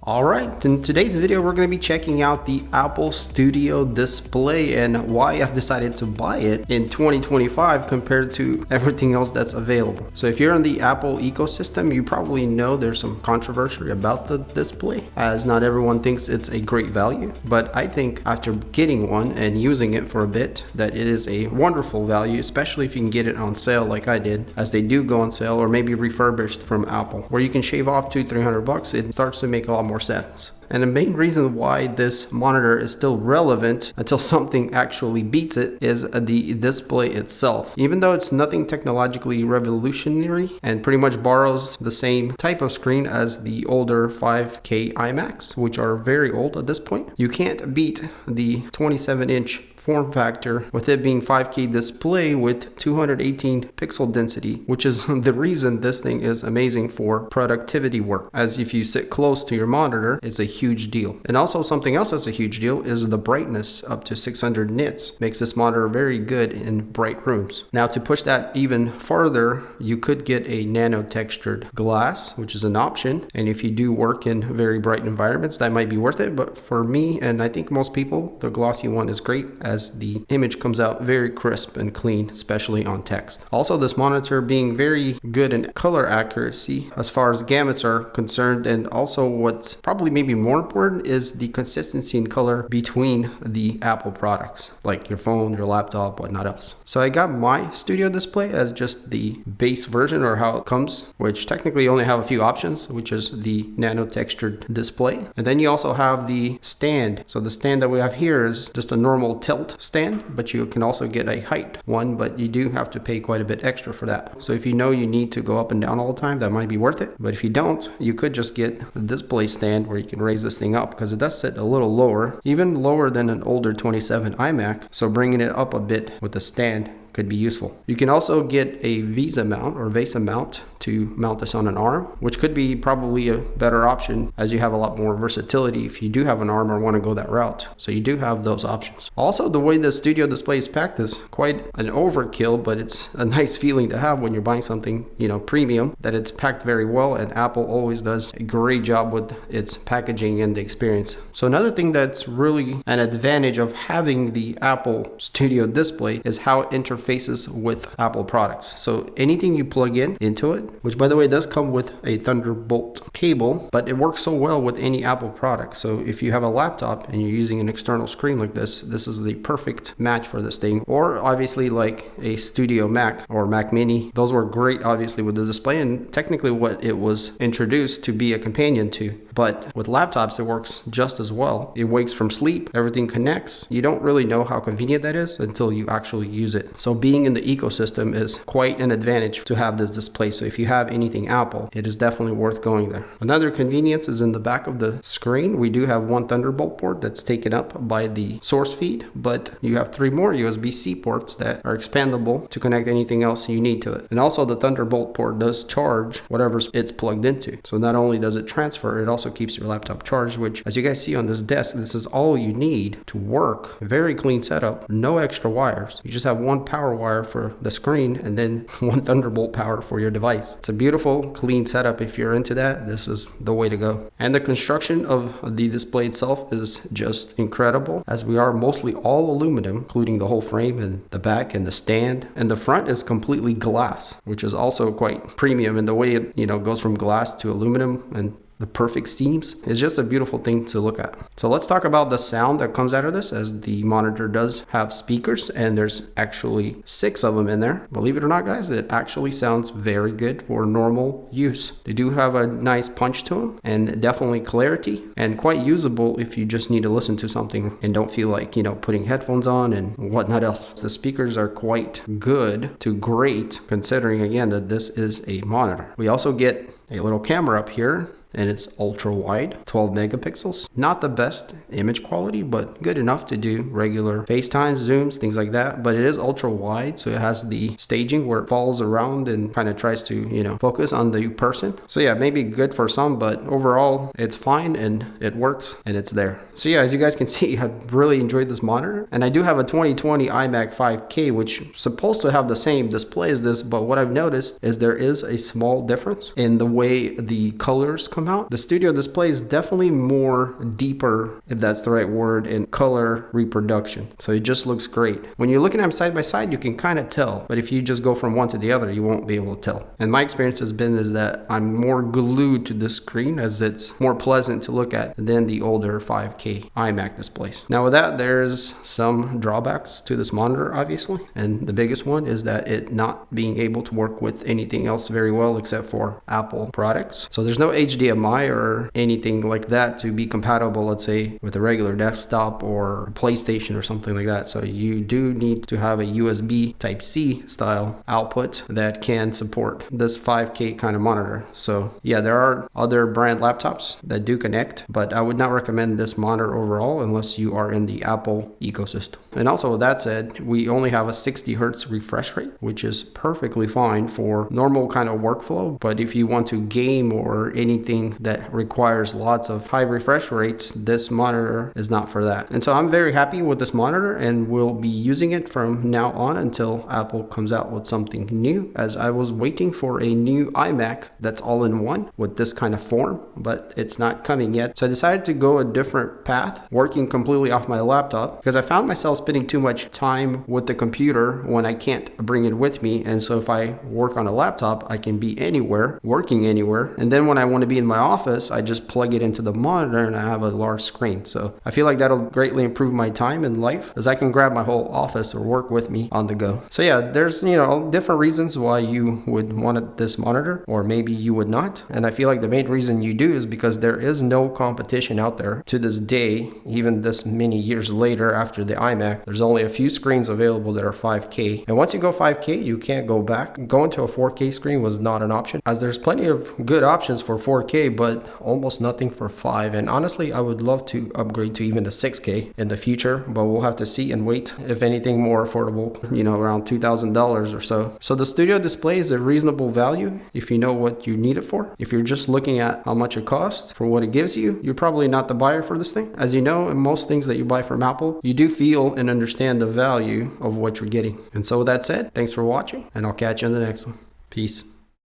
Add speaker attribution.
Speaker 1: Alright, in today's video we're going to be checking out the Apple Studio display and why I've decided to buy it in 2025 compared to everything else that's available. So if you're in the Apple ecosystem, you probably know there's some controversy about the display, as not everyone thinks it's a great value. But I think after getting one and using it for a bit, that it is a wonderful value, especially if you can get it on sale like I did, as they do go on sale, or maybe refurbished from Apple, where you can shave off $200-300. It starts to make a lot more sense. And the main reason why this monitor is still relevant until something actually beats it is the display itself. Even though it's nothing technologically revolutionary and pretty much borrows the same type of screen as the older 5K iMacs, which are very old at this point, you can't beat the 27-inch form factor with it being 5K display with 218 pixel density, which is the reason this thing is amazing for productivity work, as if you sit close to your monitor, it's a huge deal. And also something else that's a huge deal is the brightness. Up to 600 nits makes this monitor very good in bright rooms. Now, to push that even further, you could get a nano textured glass, which is an option, and if you do work in very bright environments, that might be worth it. But for me, and I think most people, the glossy one is great, as the image comes out very crisp and clean, especially on text. Also, this monitor being very good in color accuracy as far as gamuts are concerned, and also what's probably maybe more important is the consistency in color between the Apple products, like your phone, your laptop, whatnot else. So I got my Studio display as just the base version, or how it comes, which technically only have a few options, which is the nano textured display. And then you also have the stand. So the stand that we have here is just a normal tilt stand, but you can also get a height one, but you do have to pay quite a bit extra for that. So if you know you need to go up and down all the time, that might be worth it. But if you don't, you could just get the display stand where you can raise this thing up, because it does sit a little lower, even lower than an older 27 iMac. So bringing it up a bit with the stand could be useful. You can also get a VESA mount to mount this on an arm, which could be probably a better option, as you have a lot more versatility if you do have an arm or want to go that route. So you do have those options. Also, the way the Studio display is packed is quite an overkill, but it's a nice feeling to have when you're buying something, premium, that it's packed very well, and Apple always does a great job with its packaging and the experience. So another thing that's really an advantage of having the Apple Studio display is how it interfaces with Apple products. So anything you plug into it, which by the way does come with a Thunderbolt cable, but it works so well with any Apple product. So if you have a laptop and you're using an external screen like this is the perfect match for this thing. Or obviously like a Studio Mac or Mac Mini, those were great obviously with the display, and technically what it was introduced to be a companion to. But with laptops, it works just as well. It wakes from sleep, everything connects. You don't really know how convenient that is until you actually use it. So being in the ecosystem is quite an advantage to have this display. So if you have anything Apple, it is definitely worth going there. Another convenience is in the back of the screen. We do have one Thunderbolt port that's taken up by the source feed, but you have 3 more USB-C ports that are expandable to connect anything else you need to it. And also the Thunderbolt port does charge whatever it's plugged into. So not only does it transfer, it also keeps your laptop charged, which, as you guys see on this desk, this is all you need to work. Very clean setup, no extra wires. You just have one power wire for the screen and then one Thunderbolt power for your device. It's a beautiful, clean setup. If you're into that, this is the way to go. And the construction of the display itself is just incredible, as we are mostly all aluminum, including the whole frame and the back and the stand. And the front is completely glass, which is also quite premium in the way it, goes from glass to aluminum, and the perfect seams. It's just a beautiful thing to look at. So let's talk about the sound that comes out of this, as the monitor does have speakers, and there's actually 6 of them in there. Believe it or not, guys, it actually sounds very good for normal use. They do have a nice punch to them and definitely clarity, and quite usable if you just need to listen to something and don't feel like, putting headphones on and whatnot else. The speakers are quite good to great, considering again that this is a monitor. We also get a little camera up here, and it's ultra wide, 12 megapixels. Not the best image quality, but good enough to do regular FaceTime, zooms, things like that. But it is ultra wide, so it has the staging where it falls around and kind of tries to, focus on the person. So yeah, maybe good for some, but overall it's fine and it works and it's there. So yeah, as you guys can see, I really enjoyed this monitor. And I do have a 2020 iMac 5K, which is supposed to have the same display as this, but what I've noticed is there is a small difference in the way the colors come out. The studio display is definitely more deeper, if that's the right word, in color reproduction. So it just looks great. When you're looking at them side by side, you can kind of tell, but if you just go from one to the other, you won't be able to tell. And my experience has been is that I'm more glued to the screen, as it's more pleasant to look at than the older 5K iMac displays. Now with that, there's some drawbacks to this monitor, obviously, and the biggest one is that it not being able to work with anything else very well except for Apple products. So there's no HDMI or anything like that to be compatible, let's say, with a regular desktop or PlayStation or something like that. So you do need to have a USB Type-C style output that can support this 5K kind of monitor. So yeah, there are other brand laptops that do connect, but I would not recommend this monitor overall unless you are in the Apple ecosystem. And also with that said, we only have a 60 hertz refresh rate, which is perfectly fine for normal kind of workflow. But if you want to game or anything that requires lots of high refresh rates, this monitor is not for that. And so I'm very happy with this monitor and will be using it from now on until Apple comes out with something new, as I was waiting for a new iMac that's all in one with this kind of form, but it's not coming yet. So I decided to go a different path, working completely off my laptop, because I found myself spending too much time with the computer when I can't bring it with me. And so if I work on a laptop, I can be anywhere, working anywhere. And then when I want to be in my office, I just plug it into the monitor and I have a large screen. So I feel like that'll greatly improve my time in life, as I can grab my whole office or work with me on the go. So yeah, there's, different reasons why you would want this monitor, or maybe you would not. And I feel like the main reason you do is because there is no competition out there to this day, even this many years later after the iMac. There's only a few screens available that are 5K. And once you go 5K, you can't go back. Going to a 4K screen was not an option, as there's plenty of good options for 4K, but almost nothing for 5. And honestly, I would love to upgrade to even a 6K in the future, but we'll have to see and wait. If anything more affordable, around $2,000 or so. So the studio display is a reasonable value if you know what you need it for. If you're just looking at how much it costs for what it gives you, you're probably not the buyer for this thing. As you know, in most things that you buy from Apple, you do feel and understand the value of what you're getting. And so with that said, thanks for watching, and I'll catch you in the next one. Peace.